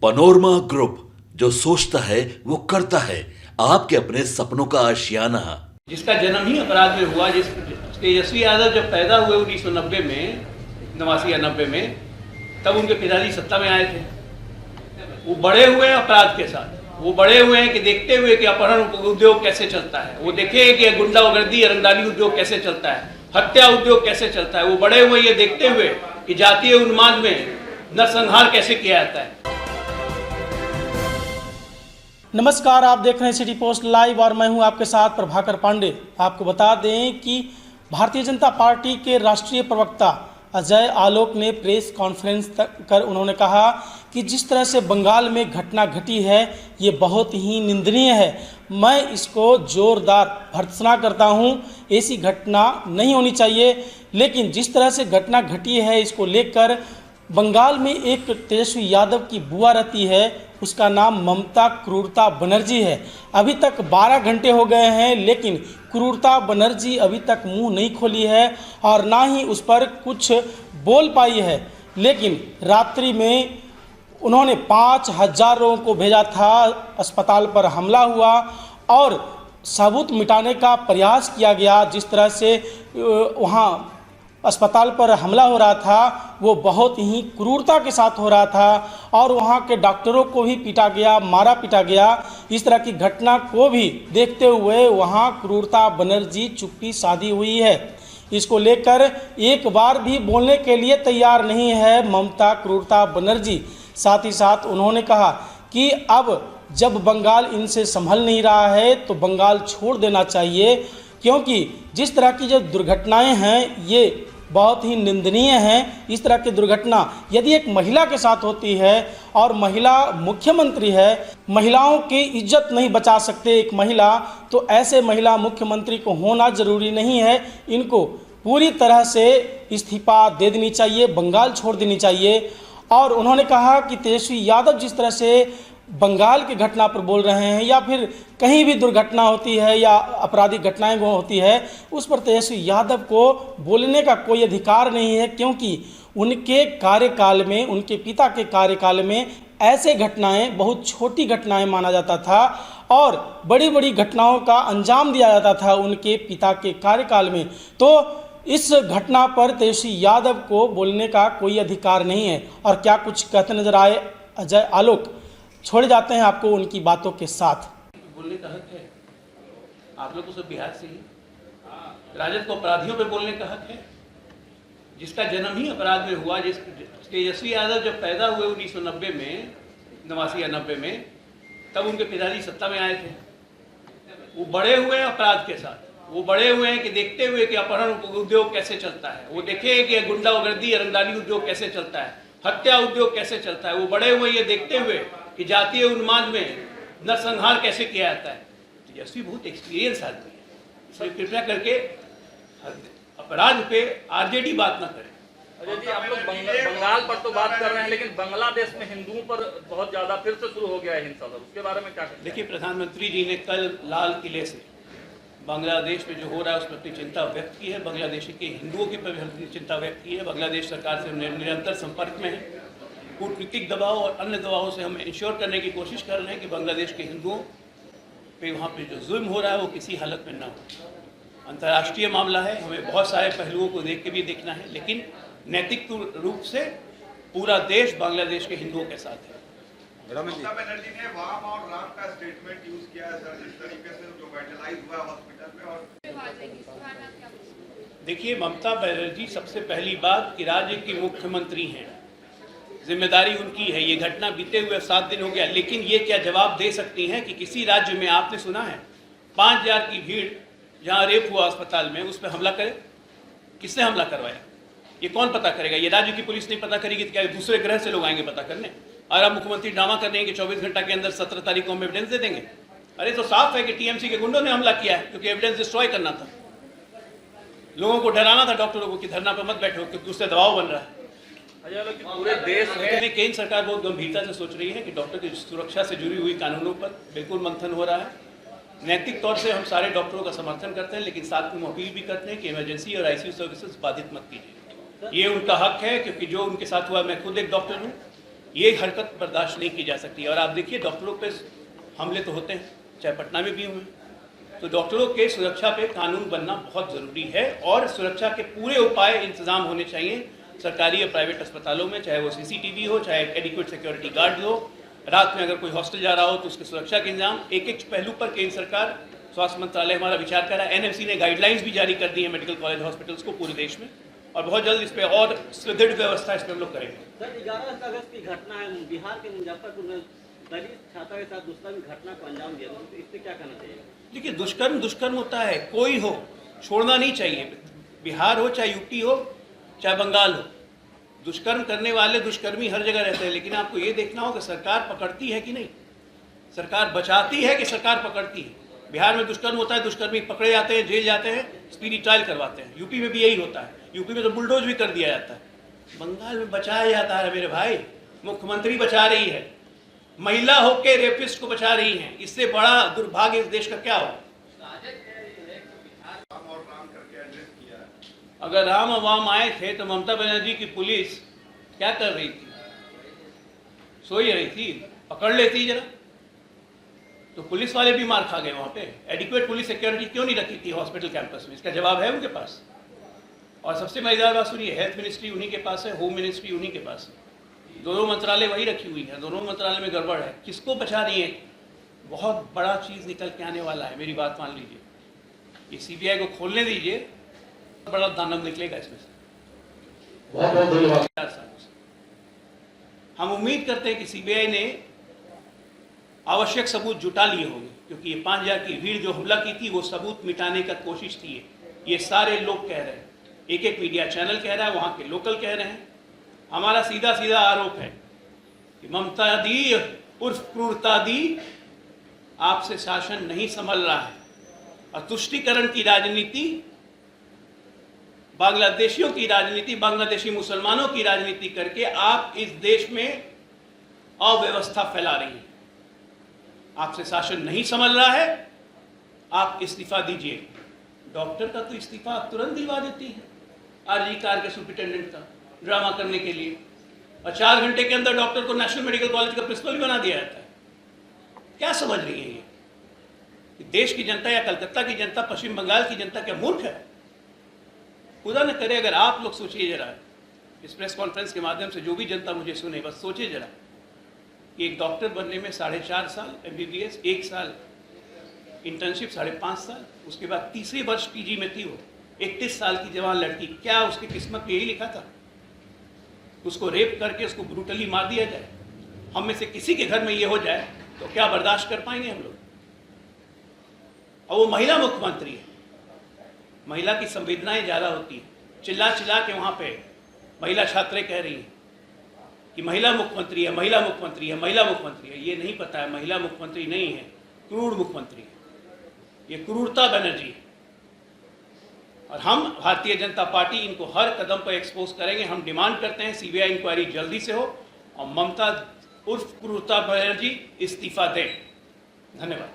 Panorama group, जो सोचता है वो करता है। आपके अपने सपनों का आशियाना। जिसका जन्म ही अपराध में हुआ, जिस तेजस्वी यादव जब पैदा हुए 1990 में, 89 या 90 में, तब उनके पिताजी सत्ता में आए थे। वो बड़े हुए हैं अपराध के साथ, वो बड़े हुए हैं कि देखते हुए कि अपहरण उद्योग कैसे चलता है, वो देखे कि गुंडागर्दी रंगदारी उद्योग कैसे चलता है, हत्या उद्योग कैसे चलता है। वो बड़े हुए ये देखते हुए कि जातीय उन्माद में नरसंहार कैसे किया जाता है। नमस्कार, आप देख रहे हैं सिटी पोस्ट लाइव और मैं हूं आपके साथ प्रभाकर पांडे। आपको बता दें कि भारतीय जनता पार्टी के राष्ट्रीय प्रवक्ता अजय आलोक ने प्रेस कॉन्फ्रेंस कर उन्होंने कहा कि जिस तरह से बंगाल में घटना घटी है ये बहुत ही निंदनीय है। मैं इसको जोरदार भर्त्सना करता हूं। ऐसी घटना नहीं होनी चाहिए, लेकिन जिस तरह से घटना घटी है इसको लेकर बंगाल में एक तेजस्वी यादव की बुआ रहती है, उसका नाम ममता क्रूरता बनर्जी है। अभी तक 12 घंटे हो गए हैं, लेकिन क्रूरता बनर्जी अभी तक मुंह नहीं खोली है और ना ही उस पर कुछ बोल पाई है। लेकिन रात्रि में उन्होंने 5000 लोगों को भेजा था, अस्पताल पर हमला हुआ और सबूत मिटाने का प्रयास किया गया। जिस तरह से वहाँ अस्पताल पर हमला हो रहा था वो बहुत ही क्रूरता के साथ हो रहा था और वहाँ के डॉक्टरों को भी पीटा गया, मारा पीटा गया। इस तरह की घटना को भी देखते हुए वहाँ क्रूरता बनर्जी चुप्पी साधी हुई है। इसको लेकर एक बार भी बोलने के लिए तैयार नहीं है ममता क्रूरता बनर्जी। साथ ही साथ उन्होंने कहा कि अब जब बंगाल इनसे संभल नहीं रहा है तो बंगाल छोड़ देना चाहिए, क्योंकि जिस तरह की जो दुर्घटनाएं हैं ये बहुत ही निंदनीय हैं। इस तरह की दुर्घटना यदि एक महिला के साथ होती है और महिला मुख्यमंत्री है, महिलाओं की इज्जत नहीं बचा सकते एक महिला, तो ऐसे महिला मुख्यमंत्री को होना ज़रूरी नहीं है। इनको पूरी तरह से इस्तीफा दे देनी चाहिए, बंगाल छोड़ देनी चाहिए। और उन्होंने कहा कि तेजस्वी यादव जिस तरह से बंगाल की घटना पर बोल रहे हैं या फिर कहीं भी दुर्घटना होती है या आपराधिक घटनाएं होती है उस पर तेजस्वी यादव को बोलने का कोई अधिकार नहीं है, क्योंकि उनके कार्यकाल में, उनके पिता के कार्यकाल में ऐसे घटनाएं बहुत छोटी घटनाएं माना जाता था और बड़ी बड़ी घटनाओं का अंजाम दिया जाता था उनके पिता के कार्यकाल में। तो इस घटना पर तेजस्वी यादव को बोलने का कोई अधिकार नहीं है। और क्या कुछ कहते नजर आए अजय आलोक, छोड़े जाते हैं आपको उनकी बातों के साथ। बोलने का हक है, आप लोग तो सब बिहार से ही, राजद को अपराधियों पे बोलने का हक है। जिसका जन्म ही अपराध में हुआ, जिस तेजस्वी यादव जब पैदा हुए 1990 में, 89 या 90 में, तब उनके पिताजी सत्ता में आए थे। वो बड़े हुए हैं अपराध के साथ, वो बड़े हुए हैं कि देखते हुए कि अपहरण उद्योग कैसे चलता है, वो देखे कि गुंडागर्दी रंगदारी उद्योग कैसे चलता है, हत्या उद्योग कैसे चलता है। वो बड़े हुए ये देखते हुए कि जातीय उन्माद में नरसंहार कैसे किया जाता है। तेजस्वी बहुत एक्सपीरियंस आदमी है, इसलिए कृपया करके अपराध पे आरजेडी बात ना करे। अजय जी, आप लोग बंगाल पर तो बात कर रहे हैं, लेकिन बांग्लादेश में हिंदुओं पर बहुत ज्यादा फिर से शुरू हो गया है हिंसा, उसके बारे में क्या कहते हैं? देखिए, प्रधानमंत्री जी ने कल लाल किले से बांग्लादेश में जो हो रहा है उस पर अपनी चिंता व्यक्त की है। बांग्लादेशी के हिंदुओं के पर भी अपनी चिंता व्यक्त की है। बांग्लादेश सरकार से निरंतर संपर्क में है। कूटनीतिक दबाव और अन्य दबावों से हम इंश्योर करने की कोशिश कर रहे हैं कि बांग्लादेश के हिंदुओं पे वहाँ पे जो जुल्म हो रहा है वो किसी हालत में ना हो। अंतर्राष्ट्रीय मामला है, हमें बहुत सारे पहलुओं को देख के भी देखना है, लेकिन नैतिक रूप से पूरा देश बांग्लादेश के हिंदुओं के साथ है। ममता बनर्जी ने वाम और राम का स्टेटमेंट यूज किया है सर, जिस तरीके से जो वेंटिलाइज हुआ हॉस्पिटल में। और देखिए, ममता बनर्जी सबसे पहली बात कि राज्य की मुख्यमंत्री हैं, जिम्मेदारी उनकी है। ये घटना बीते हुए 7 दिन हो गया, लेकिन ये क्या जवाब दे सकती हैं कि किसी राज्य में आपने सुना है 5000 की भीड़ जहाँ रेप हुआ अस्पताल में, उस पर हमला करे? किसने हमला करवाया? ये कौन पता करेगा? ये राज्य की पुलिस नहीं पता करेगी तो क्या दूसरे ग्रह से लोग आएंगे पता करने? और अब मुख्यमंत्री ड्रामा कर रहे हैं कि 24 घंटा के अंदर 17 तारीख को हम एविडेंस दे देंगे। अरे तो साफ है कि टीएमसी के गुंडों ने हमला किया है, क्योंकि एविडेंस डिस्ट्रॉय करना था, लोगों को डराना था, डॉक्टरों को कि धरना पर मत बैठो, क्योंकि उससे दबाव बन रहा है। पूरे देश में केंद्र सरकार बहुत गंभीरता से सोच रही है कि डॉक्टर की सुरक्षा से जुड़ी हुई कानूनों पर बिल्कुल मंथन हो रहा है। नैतिक तौर से हम सारे डॉक्टरों का समर्थन करते हैं, लेकिन साथ में अपील भी करते हैं कि इमरजेंसी और आईसीयू सर्विसेज बाधित मत कीजिए। ये उनका हक है, क्योंकि जो उनके साथ हुआ, मैं खुद एक डॉक्टर हूँ, ये हरकत बर्दाश्त नहीं की जा सकती। और आप देखिए डॉक्टरों पे हमले तो होते हैं, चाहे पटना में भी हुए, तो डॉक्टरों के सुरक्षा पे कानून बनना बहुत ज़रूरी है और सुरक्षा के पूरे उपाय इंतजाम होने चाहिए सरकारी या प्राइवेट अस्पतालों में, चाहे वो सीसीटीवी हो, चाहे एडिक्वेट सिक्योरिटी गार्ड हो, रात में अगर कोई हॉस्टल जा रहा हो तो उसके सुरक्षा के इंतजाम। एक एक पहलू पर केंद्र सरकार, स्वास्थ्य मंत्रालय हमारा विचार कर रहा है। एनएमसी ने गाइडलाइंस भी जारी कर दी है मेडिकल कॉलेज हॉस्पिटल्स को पूरे देश में, और बहुत जल्द इस पर और सुदृढ़ व्यवस्था इस पर हम लोग करेंगे। सर 11 अगस्त की घटना है, बिहार के मुजफ्फरपुर में दलित छात्रा के साथ दुष्कर्म घटना को अंजाम दिया, तो इस पर क्या कहना चाहिए? देखिए दुष्कर्म होता है, कोई हो, छोड़ना नहीं चाहिए। बिहार हो, चाहे यूपी हो, चाहे बंगाल हो, दुष्कर्म करने वाले दुष्कर्मी हर जगह रहते हैं। लेकिन आपको ये देखना हो कि सरकार पकड़ती है कि नहीं, सरकार बचाती है कि सरकार पकड़ती है। बिहार में दुष्कर्म होता है, दुष्कर्मी पकड़े जाते हैं, जेल जाते हैं, स्पीडी ट्रायल करवाते हैं। यूपी में भी यही होता है, यूपी में तो बुलडोज भी कर दिया जाता है। बंगाल में बचाया जाता है मेरे भाई, मुख्यमंत्री बचा रही है, महिला होके रेपिस्ट को बचा रही हैं। इससे बड़ा दुर्भाग्य इस देश का क्या हो? अगर राम अवाम आए थे तो ममता बनर्जी की पुलिस क्या कर रही थी? सोई रही थी, पकड़ लेती जरा। तो पुलिस वाले भी मार खा गए वहां पे। एडिक्वेट पुलिस सिक्योरिटी क्यों नहीं रखी थी हॉस्पिटल कैंपस में? इसका जवाब है उनके पास। और सबसे मजेदार बात सुनिए, हेल्थ मिनिस्ट्री उन्हीं के पास है, होम मिनिस्ट्री उन्हीं के पास है, दोनों मंत्रालय वही रखी हुई है, दोनों मंत्रालय में गड़बड़ है। किसको बचा रही है? बहुत बड़ा चीज निकल के आने वाला है, मेरी बात मान लीजिए। ये सीबीआई को खोलने दीजिए, बड़ा दानव निकलेगा इसमें से। बहुत बहुत धन्यवाद। हम उम्मीद करते हैं कि सीबीआई ने आवश्यक सबूत जुटा लिए होंगे, क्योंकि ये 5000 की भीड़ जो हमला की थी वो सबूत मिटाने का कोशिश थी। ये सारे लोग कह रहे हैं, एक एक मीडिया चैनल कह रहा है, वहां के लोकल कह रहे हैं। हमारा सीधा सीधा आरोप है कि ममता दी उर्फ क्रूरता दी आपसे शासन नहीं संभल रहा है, और तुष्टीकरण की राजनीति, बांग्लादेशियों की राजनीति, बांग्लादेशी मुसलमानों की राजनीति करके आप इस देश में अव्यवस्था फैला रही हैं। आपसे शासन नहीं संभल रहा है, आप इस्तीफा दीजिए। डॉक्टर का तो इस्तीफा आप तुरंत दिलवा देती है, आरजी कार के सुपरिटेंडेंट का, ड्रामा करने के लिए, और 4 घंटे के अंदर डॉक्टर को नेशनल मेडिकल कॉलेज का प्रिंसिपल भी बना दिया जाता है। क्या समझ रही है ये? देश की जनता या कलकत्ता की जनता, पश्चिम बंगाल की जनता क्या मूर्ख है? खुदा न करे अगर आप लोग सोचिए जरा, इस प्रेस कॉन्फ्रेंस के माध्यम से जो भी जनता मुझे सुने, बस सोचिए जरा कि एक डॉक्टर बनने में 4.5 साल MBBS, 1 साल इंटर्नशिप, 5.5 साल, उसके बाद तीसरे वर्ष पीजी में थी वो, 31 साल की जवान लड़की, क्या उसकी किस्मत में यही लिखा था? उसको रेप करके उसको ब्रूटली मार दिया जाए? हम में से किसी के घर में ये हो जाए तो क्या बर्दाश्त कर पाएंगे हम लोग? और वो महिला मुख्यमंत्री है, महिला की संवेदनाएं ज़्यादा होती है। चिल्ला चिल्ला के वहाँ पे महिला छात्राएं कह रही हैं कि महिला मुख्यमंत्री है, महिला मुख्यमंत्री है, महिला मुख्यमंत्री है। ये नहीं पता है, महिला मुख्यमंत्री नहीं है, क्रूर मुख्यमंत्री है। ये क्रूरता बनर्जी है, और हम भारतीय जनता पार्टी इनको हर कदम पर एक्सपोज करेंगे। हम डिमांड करते हैं सीबीआई इंक्वायरी जल्दी से हो और ममता उर्फ क्रूरता बनर्जी इस्तीफा दें। धन्यवाद।